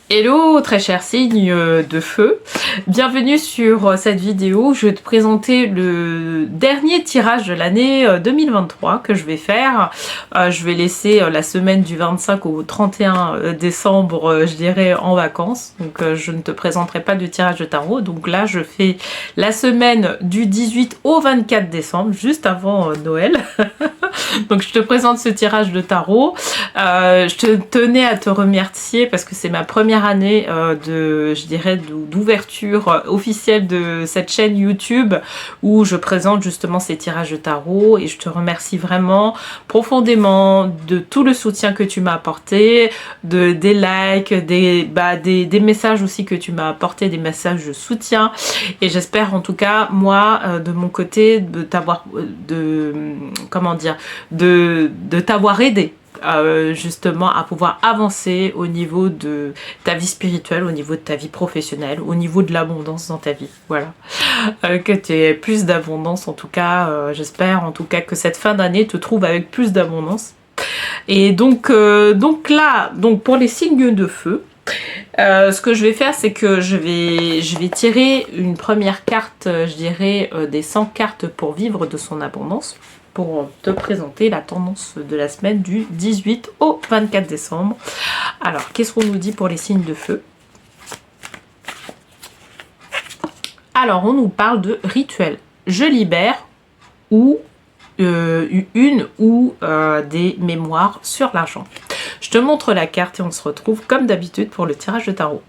Hello très cher signe de feu, bienvenue sur cette vidéo. Je vais te présenter le dernier tirage de l'année 2023 que je vais faire. Je vais laisser la semaine du 25 au 31 décembre, je dirais, en vacances. Donc je ne te présenterai pas de tirage de tarot. Donc là je fais la semaine du 18 au 24 décembre, juste avant Noël. Donc je te présente ce tirage de tarot. Je te tenais à te remercier parce que c'est ma première année d'ouverture officielle de cette chaîne YouTube où je présente justement ces tirages de tarot, et je te remercie vraiment profondément de tout le soutien que tu m'as apporté, des likes, des messages aussi que tu m'as apporté, des messages de soutien, et j'espère en tout cas moi de mon côté de t'avoir de t'avoir aidé justement à pouvoir avancer au niveau de ta vie spirituelle, au niveau de ta vie professionnelle, au niveau de l'abondance dans ta vie. Voilà, que tu aies plus d'abondance en tout cas. J'espère en tout cas que cette fin d'année te trouve avec plus d'abondance. Et donc là, pour les signes de feu, ce que je vais faire, c'est que je vais tirer une première carte, je dirais, des 100 cartes pour vivre de son abondance, pour te présenter la tendance de la semaine du 18 au 24 décembre. Alors, qu'est-ce qu'on nous dit pour les signes de feu? Alors, on nous parle de rituel. Je libère ou une ou des mémoires sur l'argent. Je te montre la carte et on se retrouve comme d'habitude pour le tirage de tarot.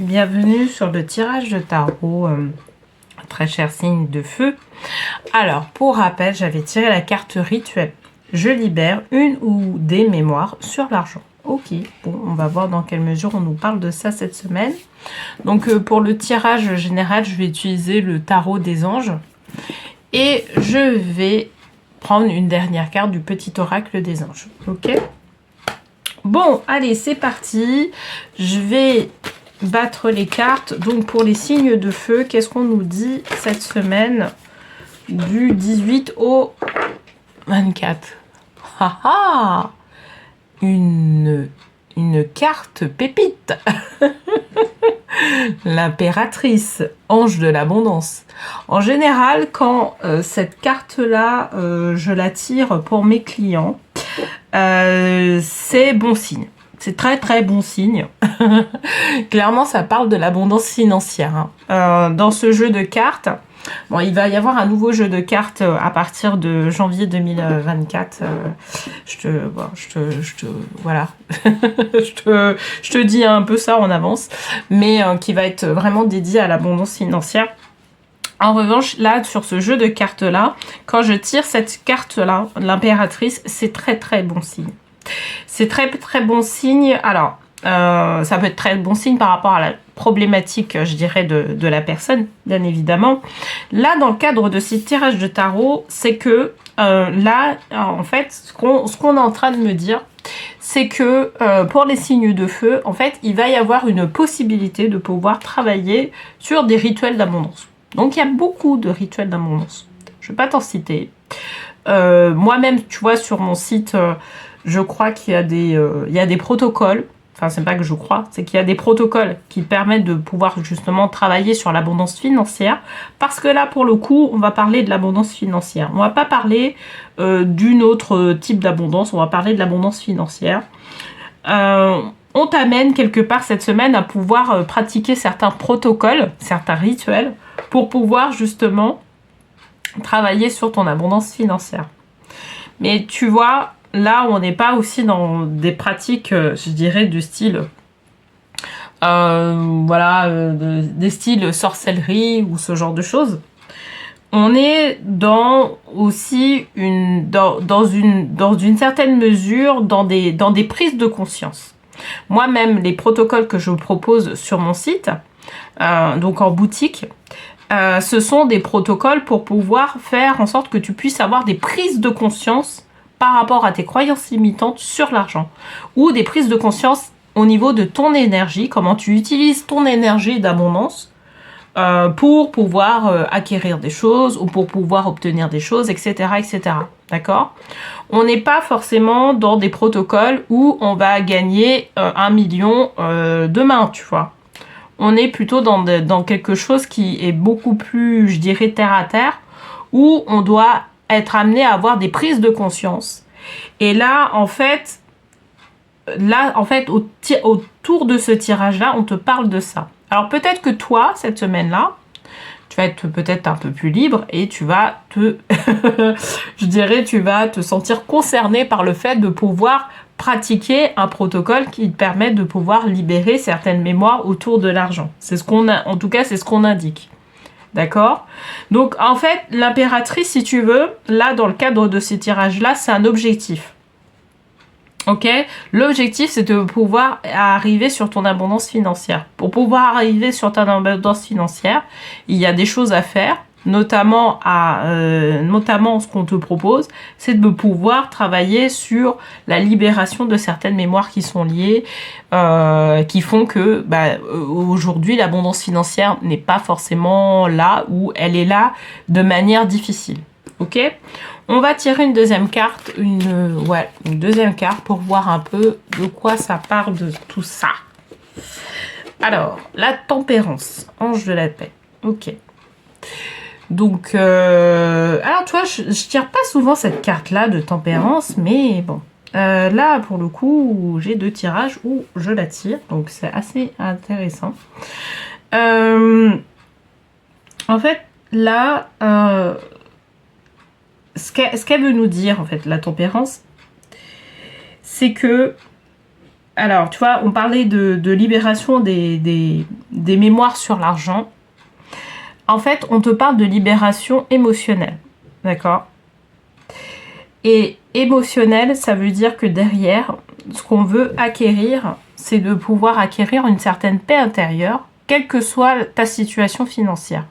Bienvenue sur le tirage de tarot, très cher signe de feu. Alors, pour rappel, j'avais tiré la carte rituel. Je libère une ou des mémoires sur l'argent. Ok, bon, on va voir dans quelle mesure on nous parle de ça cette semaine. Donc, pour le tirage général, je vais utiliser le tarot des anges. Et je vais prendre une dernière carte du petit oracle des anges. Ok? Bon, allez, c'est parti. Je vais battre les cartes. Donc pour les signes de feu, qu'est-ce qu'on nous dit cette semaine du 18 au 24? Haha, une carte pépite. L'impératrice, ange de l'abondance. En général, quand cette carte-là, je la tire pour mes clients, c'est bon signe. C'est très très bon signe. Clairement, ça parle de l'abondance financière. Hein. Dans ce jeu de cartes, bon, il va y avoir un nouveau jeu de cartes à partir de janvier 2024. Voilà. je te dis un peu ça en avance, mais qui va être vraiment dédié à l'abondance financière. En revanche, là, sur ce jeu de cartes-là, quand je tire cette carte-là, l'impératrice, c'est très très bon signe. C'est très très bon signe. Alors, ça peut être très bon signe par rapport à la problématique, je dirais, de la personne, bien évidemment. Là, dans le cadre de ces tirages de tarot, c'est que là, en fait, ce qu'on est en train de me dire, c'est que pour les signes de feu, en fait, il va y avoir une possibilité de pouvoir travailler sur des rituels d'abondance. Donc, il y a beaucoup de rituels d'abondance. Je ne vais pas t'en citer. Moi-même, tu vois, sur mon site... je crois qu'il y a des protocoles, enfin c'est pas que je crois, c'est qu'il y a des protocoles qui permettent de pouvoir justement travailler sur l'abondance financière, parce que là pour le coup on va parler de l'abondance financière, on va pas parler d'une autre type d'abondance, on va parler de l'abondance financière. On t'amène quelque part cette semaine à pouvoir pratiquer certains protocoles, certains rituels, pour pouvoir justement travailler sur ton abondance financière. Mais tu vois, là, on n'est pas aussi dans des pratiques, je dirais, du style, des styles sorcellerie ou ce genre de choses. On est dans aussi dans une certaine mesure dans des prises de conscience. Moi-même, les protocoles que je propose sur mon site, donc en boutique, ce sont des protocoles pour pouvoir faire en sorte que tu puisses avoir des prises de conscience par rapport à tes croyances limitantes sur l'argent, ou des prises de conscience au niveau de ton énergie, comment tu utilises ton énergie d'abondance pour pouvoir acquérir des choses ou pour pouvoir obtenir des choses, etc., etc. D'accord? On n'est pas forcément dans des protocoles où on va gagner 1 million demain, tu vois. On est plutôt dans quelque chose qui est beaucoup plus, je dirais, terre à terre, où on doit être amené à avoir des prises de conscience. Et là, en fait, autour de ce tirage-là, on te parle de ça. Alors peut-être que toi, cette semaine-là, tu vas être peut-être un peu plus libre et tu vas je dirais, tu vas te sentir concerné par le fait de pouvoir pratiquer un protocole qui te permet de pouvoir libérer certaines mémoires autour de l'argent. C'est ce qu'on a, en tout cas, c'est ce qu'on indique. D'accord? Donc, en fait, l'impératrice, si tu veux, là, dans le cadre de ces tirages-là, c'est un objectif. Ok? L'objectif, c'est de pouvoir arriver sur ton abondance financière. Pour pouvoir arriver sur ta abondance financière, il y a des choses à faire, notamment ce qu'on te propose, c'est de pouvoir travailler sur la libération de certaines mémoires qui sont liées, qui font que aujourd'hui, l'abondance financière n'est pas forcément là, ou elle est là de manière difficile. Ok? On va tirer une deuxième carte, une deuxième carte pour voir un peu de quoi ça parle de tout ça. Alors, la tempérance, ange de la paix. Ok. Donc, alors tu vois, je tire pas souvent cette carte-là de tempérance, mais bon. Là, pour le coup, j'ai 2 tirages où je la tire, donc c'est assez intéressant. En fait, là... ce qu'elle veut nous dire, en fait, la tempérance, c'est que, alors, tu vois, on parlait de libération des mémoires sur l'argent. En fait, on te parle de libération émotionnelle, d'accord? Et émotionnelle, ça veut dire que derrière, ce qu'on veut acquérir, c'est de pouvoir acquérir une certaine paix intérieure, quelle que soit ta situation financière.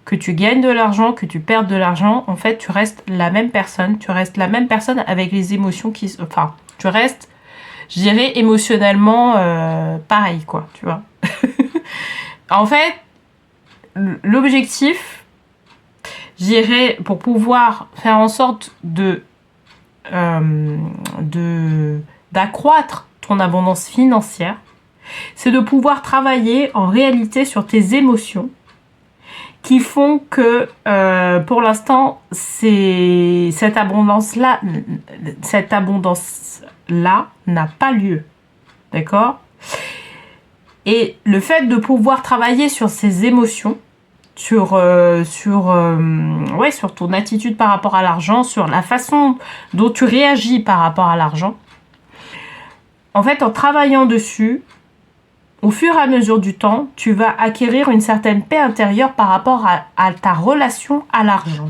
Que tu gagnes de l'argent, que tu perdes de l'argent, en fait, tu restes la même personne. Tu restes la même personne avec les émotions qui... Enfin, tu restes, je dirais, émotionnellement pareil, quoi, tu vois. En fait, l'objectif, je dirais, pour pouvoir faire en sorte d'accroître ton abondance financière, c'est de pouvoir travailler en réalité sur tes émotions, qui font que pour l'instant cette abondance là n'a pas lieu, d'accord? Et le fait de pouvoir travailler sur ces émotions, sur ton attitude par rapport à l'argent, sur la façon dont tu réagis par rapport à l'argent, en fait, en travaillant dessus, au fur et à mesure du temps, tu vas acquérir une certaine paix intérieure par rapport à ta relation à l'argent.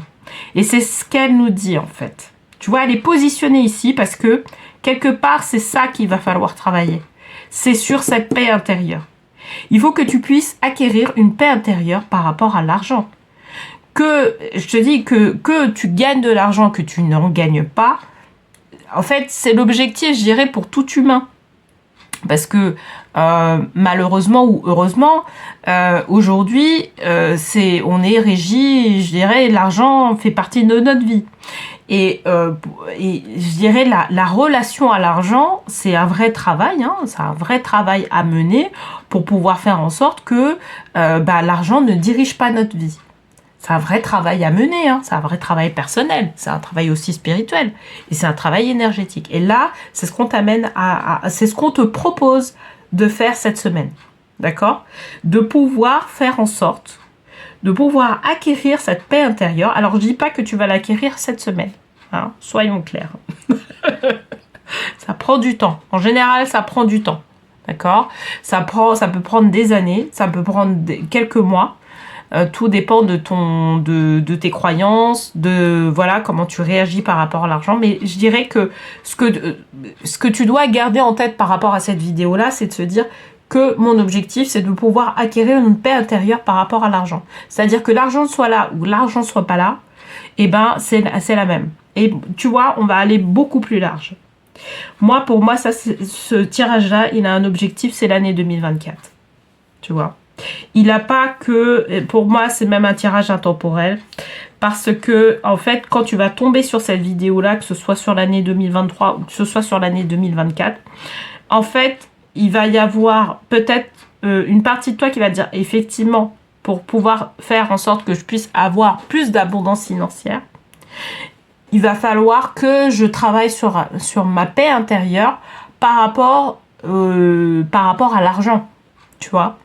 Et c'est ce qu'elle nous dit, en fait. Tu vois, elle est positionnée ici parce que, quelque part, c'est ça qu'il va falloir travailler. C'est sur cette paix intérieure. Il faut que tu puisses acquérir une paix intérieure par rapport à l'argent. Que, je te dis, que tu gagnes de l'argent, que tu n'en gagnes pas, en fait, c'est l'objectif, je dirais, pour tout humain. Parce que malheureusement ou heureusement, aujourd'hui, on est régi, je dirais, l'argent fait partie de notre vie. Et je dirais, la relation à l'argent, c'est un vrai travail, hein, c'est un vrai travail à mener pour pouvoir faire en sorte que l'argent ne dirige pas notre vie. C'est un vrai travail à mener, hein. C'est un vrai travail personnel, c'est un travail aussi spirituel, et c'est un travail énergétique. Et là, c'est ce qu'on t'amène c'est ce qu'on te propose de faire cette semaine, d'accord? De pouvoir faire en sorte, de pouvoir acquérir cette paix intérieure. Alors, je dis pas que tu vas l'acquérir cette semaine, hein, soyons clairs. Ça prend du temps. En général, ça prend du temps, d'accord? Ça peut prendre des années, ça peut prendre quelques mois. Tout dépend de tes croyances, de voilà comment tu réagis par rapport à l'argent. Mais je dirais que ce que tu dois garder en tête par rapport à cette vidéo-là, c'est de se dire que mon objectif, c'est de pouvoir acquérir une paix intérieure par rapport à l'argent. C'est-à-dire que l'argent soit là ou l'argent soit pas là, et ben c'est la même. Et tu vois, on va aller beaucoup plus large. Pour moi, ce tirage-là, il a un objectif, c'est l'année 2024. Tu vois. Il n'a pas que, pour moi, c'est même un tirage intemporel. Parce que, en fait, quand tu vas tomber sur cette vidéo-là, que ce soit sur l'année 2023 ou que ce soit sur l'année 2024, en fait, il va y avoir peut-être une partie de toi qui va dire, effectivement, pour pouvoir faire en sorte que je puisse avoir plus d'abondance financière, il va falloir que je travaille sur ma paix intérieure par rapport à l'argent, tu vois.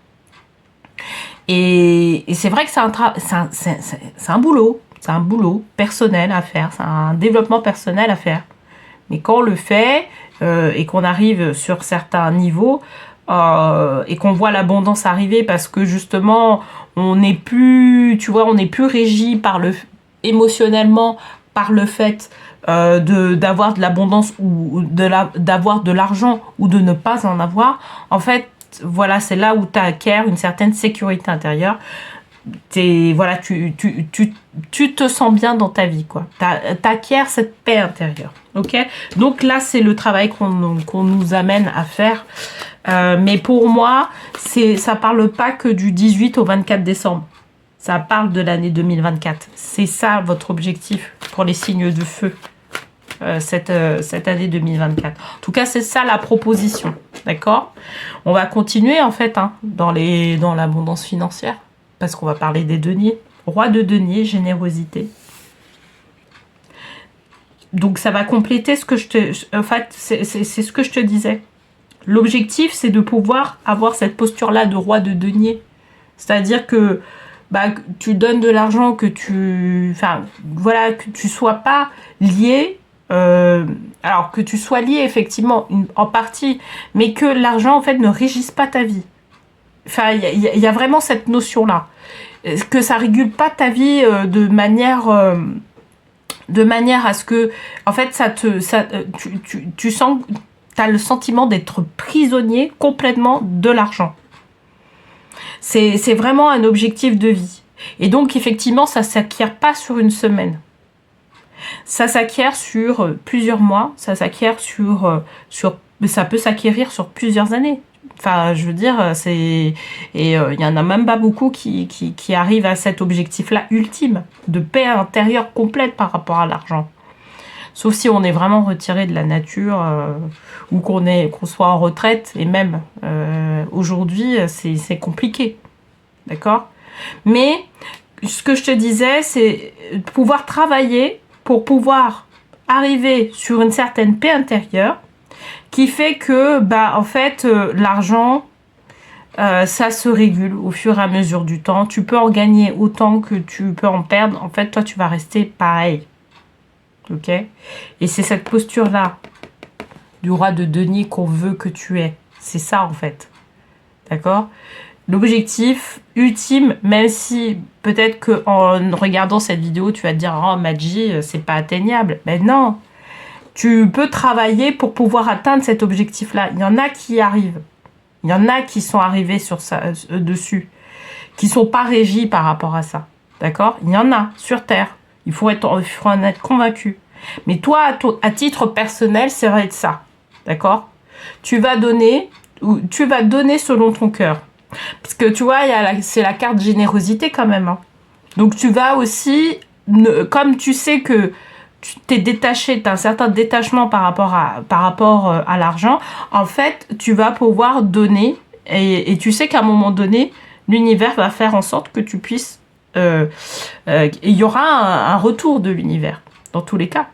Et c'est vrai que c'est un boulot. C'est un boulot personnel à faire. C'est un développement personnel à faire. Mais quand on le fait et qu'on arrive sur certains niveaux et qu'on voit l'abondance arriver parce que justement on n'est plus, tu vois, on n'est plus régi émotionnellement par le fait d'avoir de l'abondance ou d'avoir de l'argent ou de ne pas en avoir. En fait, voilà, c'est là où tu acquiers une certaine sécurité intérieure. Voilà, tu te sens bien dans ta vie, quoi. T'acquiers cette paix intérieure, ok? Donc là, c'est le travail qu'on nous amène à faire. Mais pour moi, ça parle pas que du 18 au 24 décembre. Ça parle de l'année 2024. C'est ça votre objectif pour les signes de feu. Cette année 2024. En tout cas, c'est ça la proposition, d'accord? On va continuer en fait dans l'abondance financière parce qu'on va parler des deniers. Roi de denier, générosité. Donc ça va compléter ce que en fait, c'est ce que je te disais. L'objectif, c'est de pouvoir avoir cette posture-là de roi de denier. C'est-à-dire que tu donnes de l'argent, que tu sois pas lié. Alors que tu sois lié effectivement en partie, mais que l'argent en fait ne régisse pas ta vie. Enfin, il y a vraiment cette notion-là, que ça régule pas ta vie de manière à ce que, en fait, tu sens, t'as le sentiment d'être prisonnier complètement de l'argent. C'est vraiment un objectif de vie. Et donc effectivement, ça s'acquiert pas sur une semaine. Ça s'acquiert sur plusieurs mois, ça s'acquiert ça peut s'acquérir sur plusieurs années. Enfin, je veux dire, il y en a même pas beaucoup qui arrivent à cet objectif-là ultime, de paix intérieure complète par rapport à l'argent. Sauf si on est vraiment retiré de la nature ou qu'on soit en retraite, et même aujourd'hui, c'est compliqué. D'accord? Mais ce que je te disais, c'est pouvoir travailler pour pouvoir arriver sur une certaine paix intérieure qui fait que, en fait, l'argent, ça se régule au fur et à mesure du temps. Tu peux en gagner autant que tu peux en perdre. En fait, toi, tu vas rester pareil. Ok? Et c'est cette posture-là du roi de denier qu'on veut que tu aies. C'est ça, en fait. D'accord? L'objectif ultime, même si peut-être qu'en regardant cette vidéo, tu vas te dire « Oh, Madji, c'est pas atteignable. » Mais non, tu peux travailler pour pouvoir atteindre cet objectif-là. Il y en a qui y arrivent. Il y en a qui sont arrivés sur ça, dessus, qui sont pas régis par rapport à ça. D'accord? Il y en a sur Terre. Il faut en être convaincu. Mais toi, à titre personnel, c'est vrai de ça. D'accord? Tu vas donner selon ton cœur. Parce que tu vois, c'est la carte générosité quand même. Donc tu vas aussi, comme tu sais que tu t'es détaché, tu as un certain détachement par rapport à l'argent, en fait, tu vas pouvoir donner et tu sais qu'à un moment donné, l'univers va faire en sorte que tu puisses... il y aura un retour de l'univers, dans tous les cas.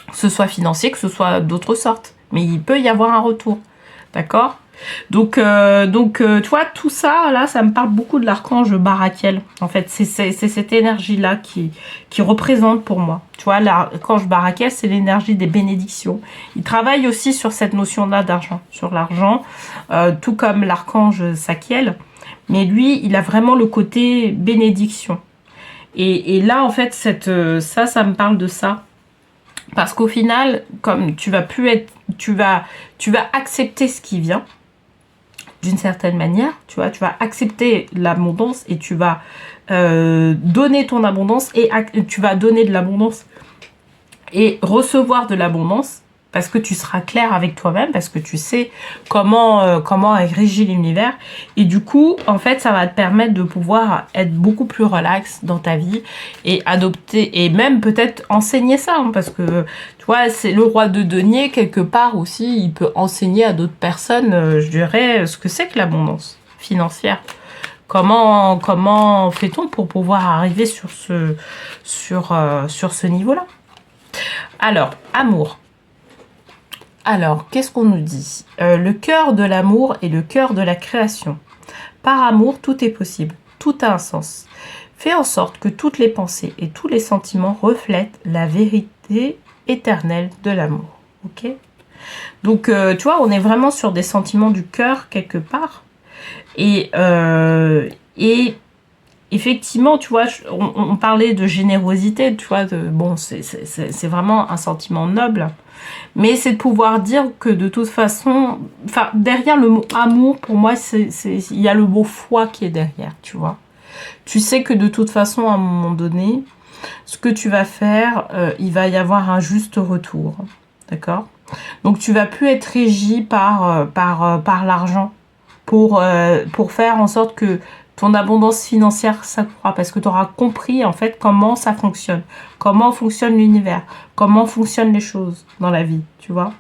Que ce soit financier, que ce soit d'autres sortes. Mais il peut y avoir un retour. D'accord ? Donc, tu vois, tout ça, là, ça me parle beaucoup de l'archange Barakiel. En fait, c'est cette énergie-là qui représente pour moi. Tu vois, l'archange Barakiel, c'est l'énergie des bénédictions. Il travaille aussi sur cette notion-là d'argent, sur l'argent, tout comme l'archange Sakiel. Mais lui, il a vraiment le côté bénédiction. Et là, en fait, ça me parle de ça. Parce qu'au final, comme tu vas accepter ce qui vient, d'une certaine manière, tu vas accepter l'abondance et tu vas donner ton abondance et tu vas donner de l'abondance et recevoir de l'abondance parce que tu seras clair avec toi-même, parce que tu sais comment est régi l'univers. Et du coup, en fait, ça va te permettre de pouvoir être beaucoup plus relax dans ta vie et adopter, et même peut-être enseigner ça, hein, parce que, tu vois, c'est le roi de denier, quelque part aussi, il peut enseigner à d'autres personnes, je dirais, ce que c'est que l'abondance financière. Comment fait-on pour pouvoir arriver sur ce niveau-là? Alors, amour. Alors, qu'est-ce qu'on nous dit? Le cœur de l'amour est le cœur de la création. Par amour, tout est possible. Tout a un sens. Fais en sorte que toutes les pensées et tous les sentiments reflètent la vérité éternelle de l'amour. Ok? Donc, tu vois, on est vraiment sur des sentiments du cœur quelque part. Et effectivement, tu vois, on parlait de générosité, tu vois, bon, c'est vraiment un sentiment noble. Mais c'est de pouvoir dire que de toute façon, enfin, derrière le mot amour, pour moi, il y a le mot foi qui est derrière, tu vois. Tu sais que de toute façon, à un moment donné, ce que tu vas faire, il va y avoir un juste retour, d'accord? Donc, tu vas plus être régi par l'argent pour faire en sorte que ton abondance financière s'accroît, parce que tu auras compris en fait comment ça fonctionne, comment fonctionne l'univers, comment fonctionnent les choses dans la vie, tu vois.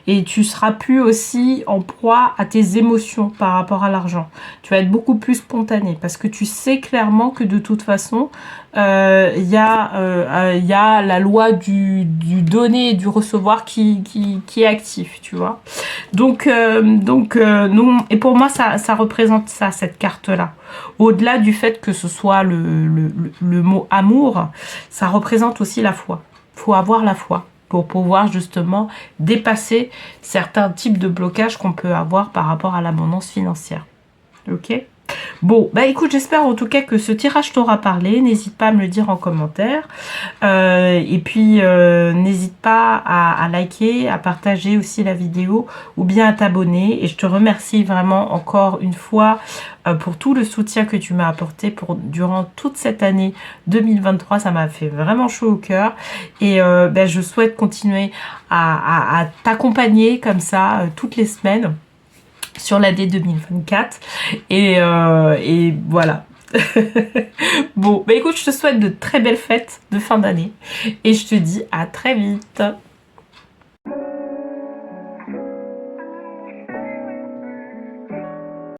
Et tu seras plus aussi en proie à tes émotions par rapport à l'argent. Tu vas être beaucoup plus spontané parce que tu sais clairement que de toute façon, il y a la loi du donner et du recevoir qui est actif, tu vois. Donc, et pour moi, ça représente ça, cette carte-là. Au-delà du fait que ce soit le mot amour, ça représente aussi la foi. Il faut avoir la foi pour pouvoir justement dépasser certains types de blocages qu'on peut avoir par rapport à l'abondance financière. Ok ? Bon, bah écoute, j'espère en tout cas que ce tirage t'aura parlé. N'hésite pas à me le dire en commentaire. Et puis, n'hésite pas à liker, à partager aussi la vidéo ou bien à t'abonner. Et je te remercie vraiment encore une fois pour tout le soutien que tu m'as apporté durant toute cette année 2023. Ça m'a fait vraiment chaud au cœur. Et je souhaite continuer à t'accompagner comme ça toutes les semaines sur l'année 2024 et voilà. Bon, bah écoute, je te souhaite de très belles fêtes de fin d'année et je te dis à très vite.